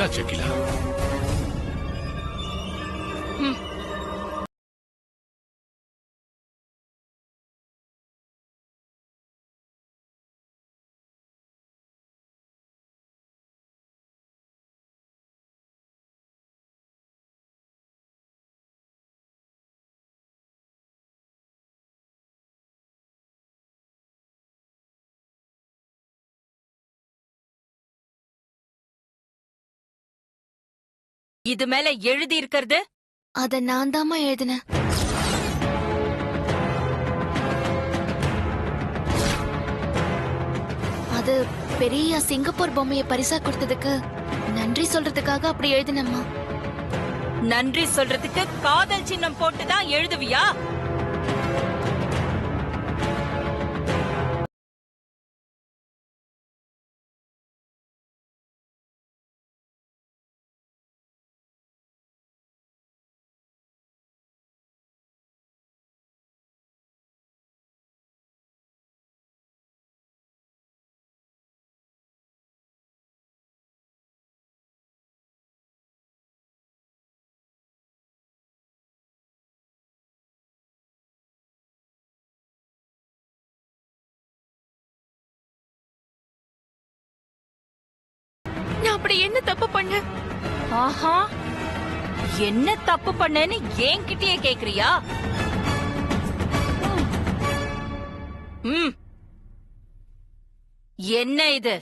என்ன செக்கிலா? இது மேல எழுதி இருக்கிறது? அத நான் தாமா எழுதினேன். அது பெரிய சிங்கப்பூர் பொம்மையை பரிசா கொடுத்ததுக்கு நன்றி சொல்றதுக்காக அப்படி எழுதினம்மா. நன்றி சொல்றதுக்கு காதல் சின்னம் போட்டுதான் எழுதுவியா? நான் அப்படி என்ன தப்பு பண்ண? ஆஹா, என்ன தப்பு பண்ணேன்னு என்கிட்டயே கேக்குறியா? ம். என்ன இது?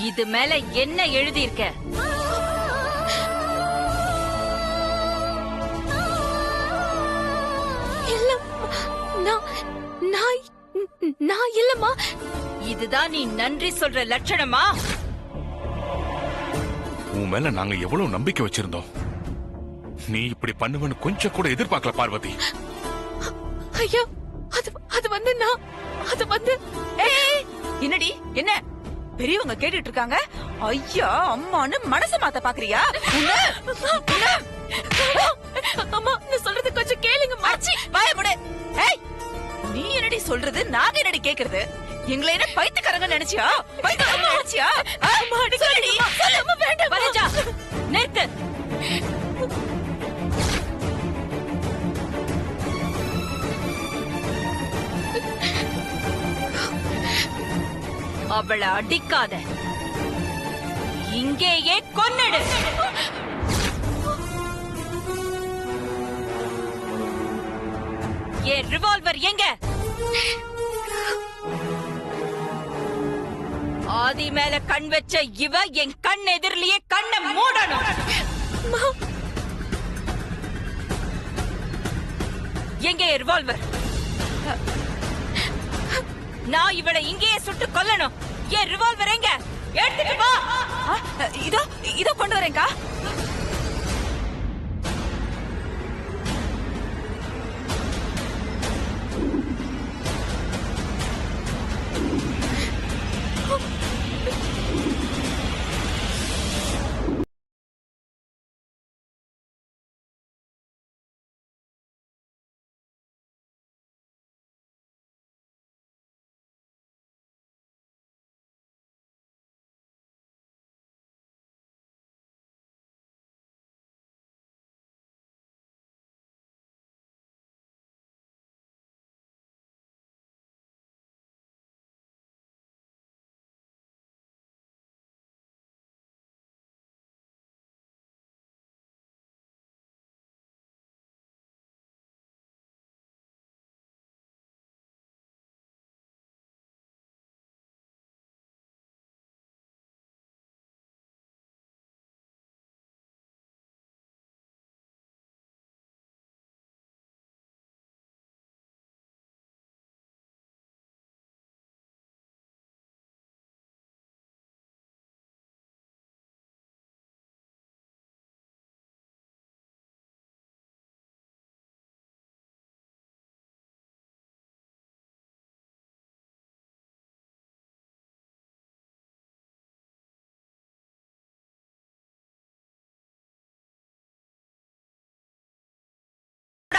இது மேல என்ன எழுதியிருக்க? இல்ல, நான் இல்லம்மா. இதுதான் நீ நன்றி சொல்ற லட்சணமா? உன் மேல நாங்க எவ்வளவு நம்பிக்கை வச்சிருந்தோம். நீ இப்படி பண்ணுவேன்னு கொஞ்சம் கூட எதிர்பார்க்கல பார்வதி. ஐயா, அது வந்து நான் அது வந்து என்னடி என்ன பெரியவங்க கேட்டுட்டு இருக்காங்க. ஐயா அம்மான்னு மனச மாத்த பாக்குறியா? அம்மா, நான் சொல்றது கொஞ்சம் கேளுங்க. மச்சி வாய முடு. ஏய், நீ என்னடி சொல்றது? நாங்க என்னடி கேக்குறது? எங்களை என்ன பைத்தியக்காரங்க நினைச்சியா? பைத்தியக்காரங்க நினைச்சியா? சொல்லுடி. அம்மா வேண்டாம். வனஜா, நிறுத்து. அவளை அடிக்காத, இங்கேயே கொன்னுடு. என் ரிவால்வர் எங்க? ஆதி மேல கண் வச்ச இவ என் கண் எதிரிலேயே கண்ணை மூடணும். எங்க ரிவால்வர்? நான் இவளை இங்கேயே சுட்டு கொல்லணும். என் ரிவால்வர் எங்க? எடுத்துட்டு வா. இதோ கொண்டு வரேன்க்கா.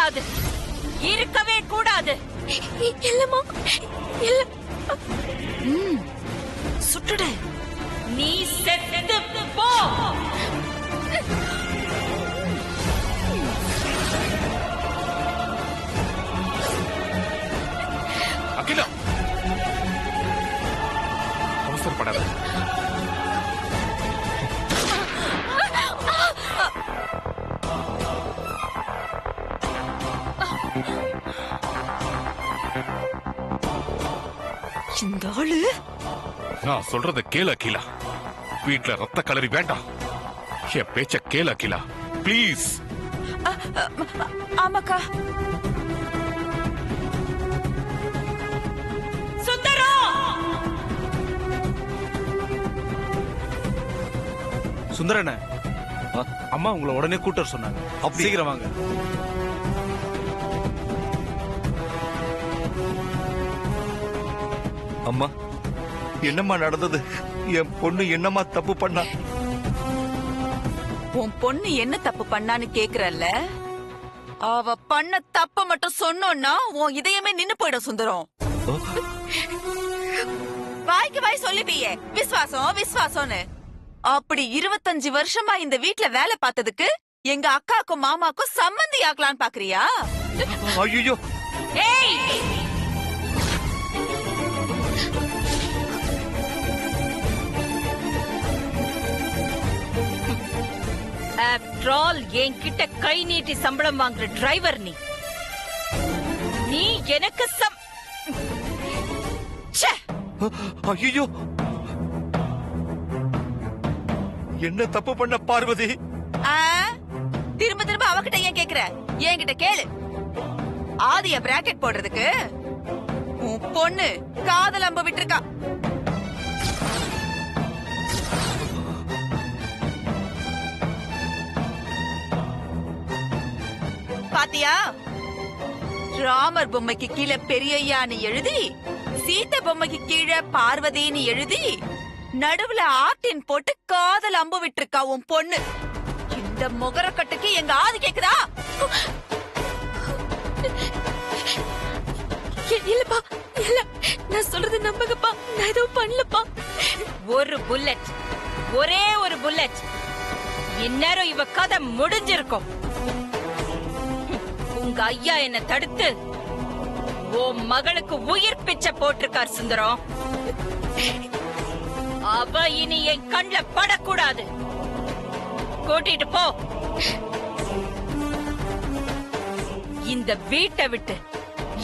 கூடாது, இருக்கவே கூடாது. இல்லம்மா, இல்ல. சுட்டுடு. நீ செத்து போ. அகிலா, அவசரப்படாத. இந்த ஆளு நான் சொல்றத கேளு அகிலா. வீட்ல ரத்த கலரி வேண்டாம். என் பேச்ச கேளு அகிலா, ப்ளீஸ். ஆமாக்கா. சுந்தரண்ண, அம்மா உங்களை உடனே கூட்ட சொன்னாங்க. சீக்கிரம் வாங்க. அம்மா, என்னம்மா நடந்தது? என் பொண்ணு என்னம்மா தப்பு பண்ணா? உன் பொண்ணு என்ன தப்பு பண்ணான்னு கேக்குறல்ல? அவ பண்ண தப்ப மட்டும் சொன்னோன்னா உன் இதயமே நின்னு போயிடும் சுந்தரம். வாய்க்கு வாய் சொல்லிப்பியே விசுவாசம் விசுவாசம்னு. அப்படி 25 வருஷமா இந்த வீட்ல வேலை பார்த்ததுக்கு எங்க அக்காக்கும் மாமாக்கும் சம்மந்தி ஆக்கலான்னு பாக்குறியா? ஐயோ, ஏய், ஆஃப்டர் ஆல் என்கிட்ட கை நீட்டி சம்பளம் வாங்குற டிரைவர் நீ எனக்கு ச்சே. ஐயோ, என்ன தப்பு பண்ண பார்வதி? ஆ, திரும்ப திரும்ப அவகிட்ட ஏன் கேக்குற? என்கிட்ட கேளு. ஆதிய பிராக்கெட் போடுறதுக்கு உன் பொண்ணு காதல் அம்பு விட்டுருக்கா. பாத்தியா? ராமர் பொம்மைக்கு கீழே பெரியய்யான்னு எழுதி, சீத்த பொம்மைக்கு கீழே பார்வதின்னு எழுதி, நடுவுல ஆர்டின் போட்டு காதல் அம்பு விட்டுருக்கா உன் பொண்ணு. இந்த முகரக்கட்டுக்கு எங்க ஆதி கேக்குதா? இல்லப்பா, இல்ல. நான் சொல்றது நம்புங்கப்பா. நான் எதுவும் பண்ணலப்பா. ஒரு புல்லட், ஒரே ஒரு புல்லட், இந்நேரம் இவ கதை முடிஞ்சிருக்கும். உங்க ஐயா என்ன தடுத்து உன் மகளுக்கு உயிர் பிச்சை போட்டிருக்கார் சுந்தரம். அவ இனி என் கண்ல படக்கூடாது. கூட்டிட்டு போ. இந்த வீட்டை விட்டு,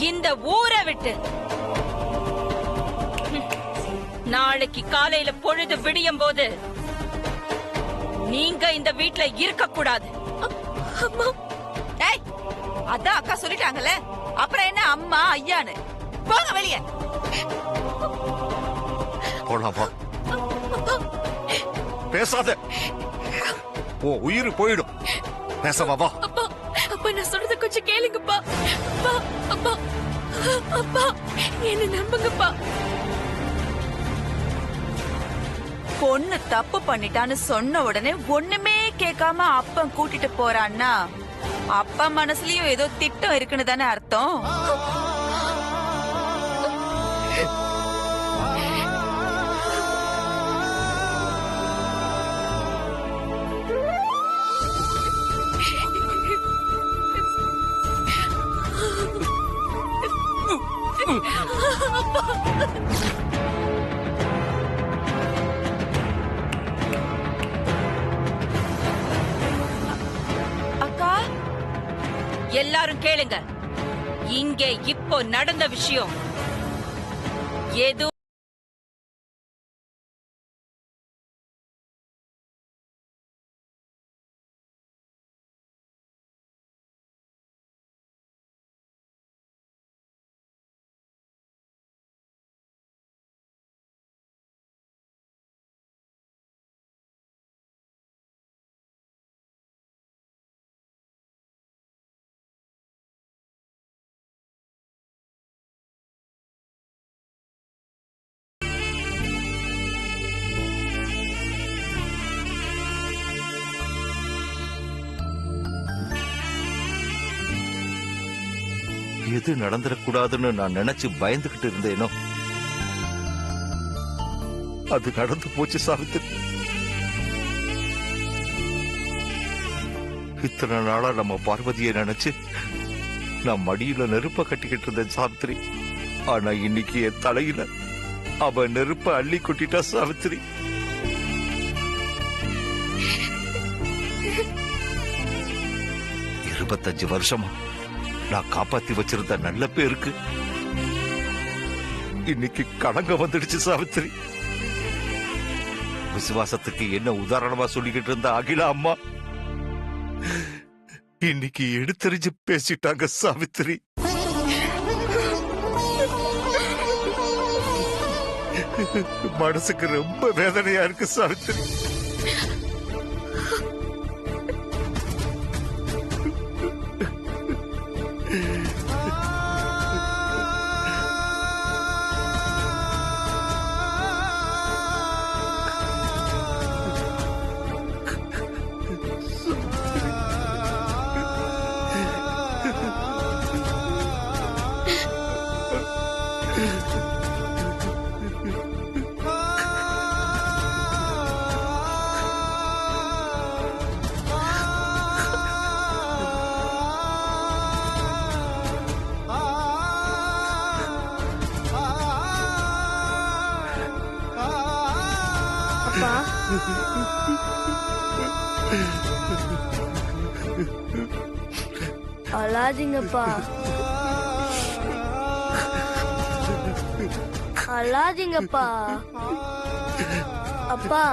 இந்த ஊரை விட்டு. நாளைக்கு காலையில பொழுது விடியும் போது நீங்க இந்த வீட்ல இருக்க கூடாது. ஏய், அதான் அக்கா சொல்லிட்டாங்கல்ல, அப்புறம் என்ன அம்மா ஐயான்னு? போங்க வெளியே. போலாமா? பேசாத, உன் உயிர் போயிடும். பேசவா? வா. அப்பா, அப்பா, நான் சொல்றத கொஞ்சம் கேளுங்கப்பா. அப்பா, அப்பா, அப்பா, என்ன நம்புங்கப்பா. பொண்ணு தப்பு பண்ணிட்டான்னு சொன்ன உடனே ஒண்ணுமே கேட்காம அப்பன் கூட்டிட்டு போறான்னா அப்பா மனசுலயும் ஏதோ திட்டம் இருக்குன்னு தானே அர்த்தம். அக்கா, எல்லாரும் கேளுங்க. இங்கே இப்போ நடந்த விஷயம் எது எது நடந்துடக்கூடாதுன்னு நான் நினைச்சு பயந்துகிட்டு இருந்தேனோ அது நடந்து போச்சு சாவித்திரி. இத்தனை நாளா நம்ம பார்வதியை நினைச்சு நான் மடியில நெருப்ப கட்டிக்கிட்டு இருந்தேன் சாவித்திரி. ஆனா இன்னைக்கு என் தலையில அவ நெருப்ப அள்ளி கொட்டிட்டா சாவித்திரி. இருபத்தஞ்சு வருஷமா நான் காப்பாத்தி வச்சிருந்த நல்ல பேருக்கு இன்னைக்கு களங்க வந்துடுச்சு சாவித்திரி. விசுவாசத்துக்கு என்ன உதாரணமா சொல்லிக்கிட்டு இருந்த அகிலா அம்மா இன்னைக்கு எடுத்தறிஞ்சு பேசிட்டாங்க சாவித்திரி. மனசுக்கு ரொம்ப வேதனையா இருக்கு சாவித்திரி. அழாதீங்கப்பா, அழாதீங்கப்பா. அப்பா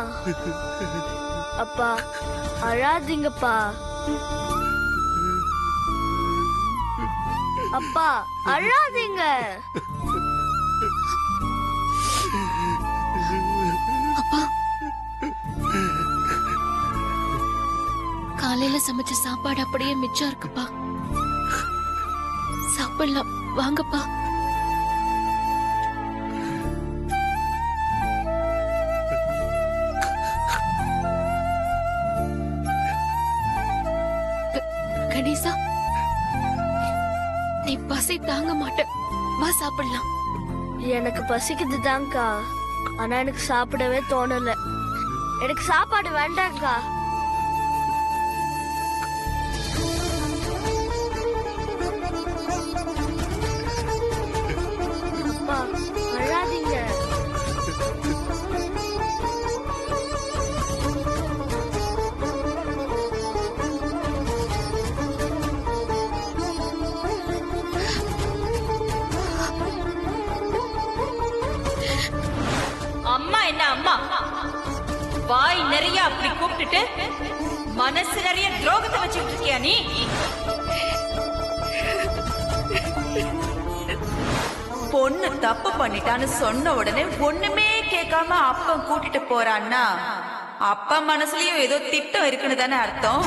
அப்பா அழாதீங்கப்பா. அப்பா அழாதீங்க. காலையில சமைச்ச சாப்பாடு அப்படியே மிச்சம் இருக்குப்பா, சாப்பிடலாம் வாங்கப்பா. கணேசா, நீ பசி தாங்க மாட்ட, வா சாப்பிடலாம். எனக்கு பசிக்குது தான்க்கா, ஆனா எனக்கு சாப்பிடவே தோணல. எனக்கு சாப்பாடு வேண்டாம்க்கா. அப்பா அழாதீங்க. அம்மா என்ன அம்மா, வாய் நிறைய அப்படி கூப்பிட்டுட்டு மனசு நிறைய துரோகத்தை வச்சுட்டு இருக்கியா நீ? பொண்ணு தப்பு பண்ணிட்டான்னு சொன்ன உடனே ஒண்ணுமே கேட்காம அப்பன் கூட்டிட்டு போறான்னா அப்பா மனசுலயும் ஏதோ திட்டம் இருக்குன்னு தானே அர்த்தம்.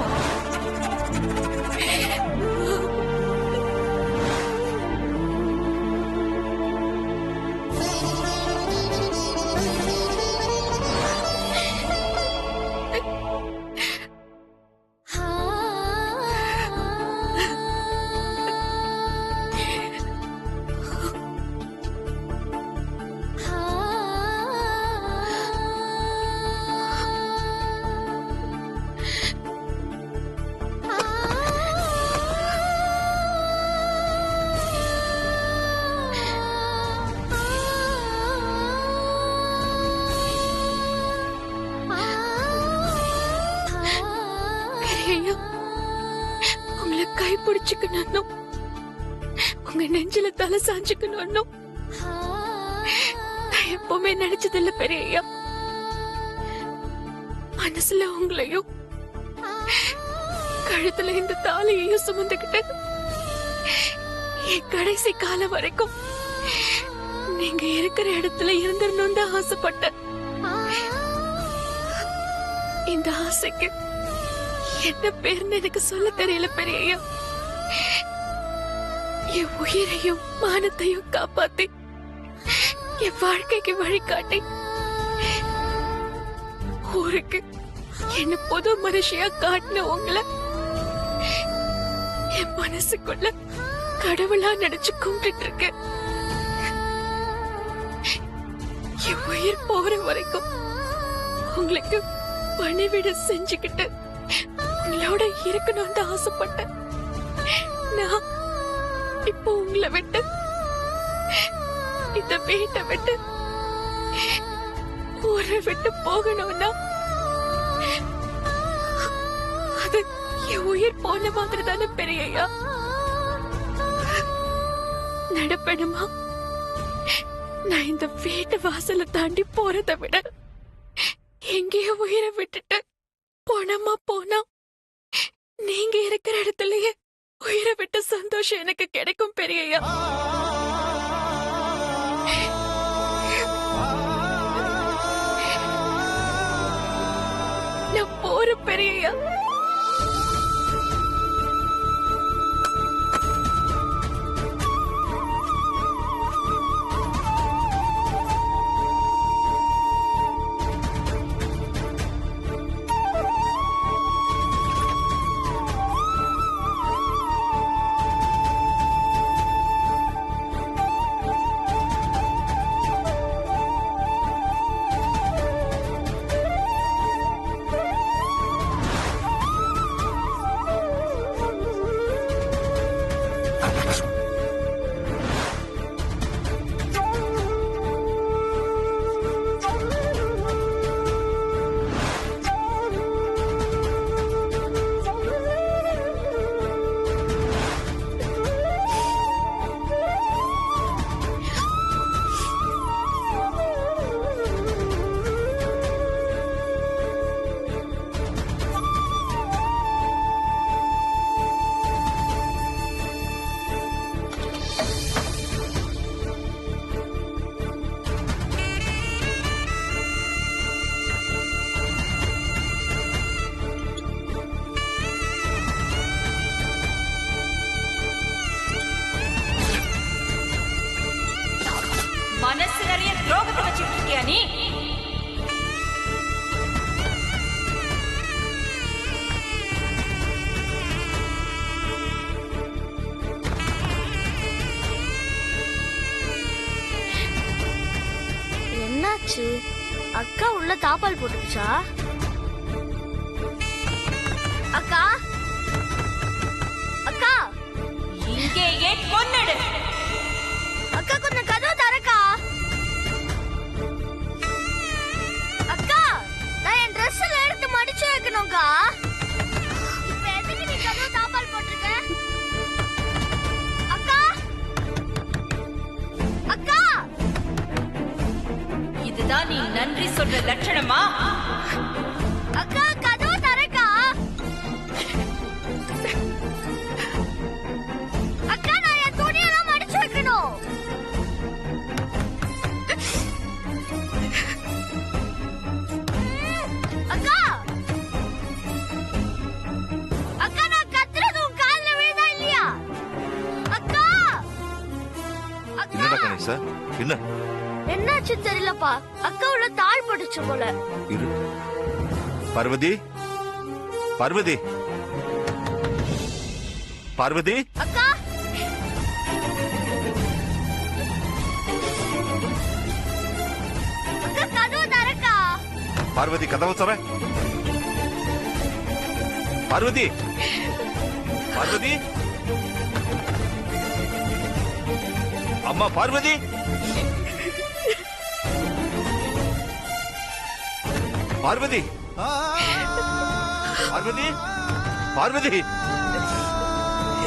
உங்களை கை பிடிச்சுக்கணும், உங்க நெஞ்சில தலை சாஞ்சுக்கணும் நான் எப்பவுமே நினைச்சதில்ல பெரியய்யா. மனசுல உங்களையும் கழுத்துல இந்த தாலியையும் சுமந்துகிட்டு என் கடைசி காலம் வரைக்கும் நீங்க இருக்கிற இடத்துல இருந்துடணும் தான் ஆசைப்பட்டேன். இந்த ஆசைக்கு என்ன பேர்னு எனக்கு சொல்ல தெரியல பெரியய்யா. என் உயிரையும் மானத்தையும் காப்பாத்தி என் வாழ்க்கைக்கு வழிகாட்டி ஊருக்கு என்ன புது மனுஷியா காட்டின உங்களை என் மனசுக்குள்ள கடவுளா நினைச்சு கும்பிட்டு இருக்கேன். என் உயிர் போற வரைக்கும் உங்களுக்கு பணிவிட செஞ்சுக்கிட்டு உங்களோட இருக்கணும்னு ஆசைப்பட்டேன். நான் இப்போ உங்களை விட்டு இந்த வீட்டை விட்டு ஊரை விட்டு போகணும்னா அது என் உயிர் போன மாதிரி தானே பெரியய்யா. நடப்பணுமா? நான் இந்த வீட்டு வாசலை தாண்டி போறதை விட எங்கேயோ உயிரை விட்டுட்டு போனமா போனா நீங்க இருக்கிற இடத்துலயே உயிரை விட்டு சந்தோஷம் எனக்கு கிடைக்கும் பெரியய்யா. நான் போற பெரியய்யா. மனசு நிறைய துரோகத்தை வச்சுட்டு இருக்கியா நீ? என்னாச்சு? அக்கா உள்ள தாப்பால் போட்டுச்சா? அக்கா அக்கா இங்கேயே கொன்னுடு. அக்கா கொஞ்சம் கதவு தரக்கா. அக்கா நான் என் Dress எல்லாம் எடுத்து மடிச்சு வைக்கணும்க்கா. இப்ப எதுக்கு நீ கதவு தாப்பால் போட்டிருக்க? அக்கா அக்கா இதுதான் நீ நன்றி சொல்ற லட்சணமா? அக்கா கதவு தரக்கா. அக்கா நான் என் துணியெல்லாம் மடிச்சு வைக்கணும். அக்கா அக்கா நான் கத்துறது உன் காதுல விழுதா இல்லையா? அக்கா என்னடா அக்கா கணேசா? என்ன என்னாச்சு தெரியலப்பா. அக்கா உள்ள தாள் போட்டுச்சு போல. இரு. பார்வதி, பார்வதி, பார்வதி. அக்கா அக்கா கதவு தரக்கா. பார்வதி கதவை தர. பார்வதி, பார்வதி, அம்மா பார்வதி. பார்வதி, பார்வதி, பார்வதி,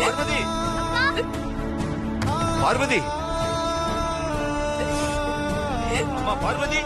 பார்வதி, பார்வதி, அம்மா பார்வதி.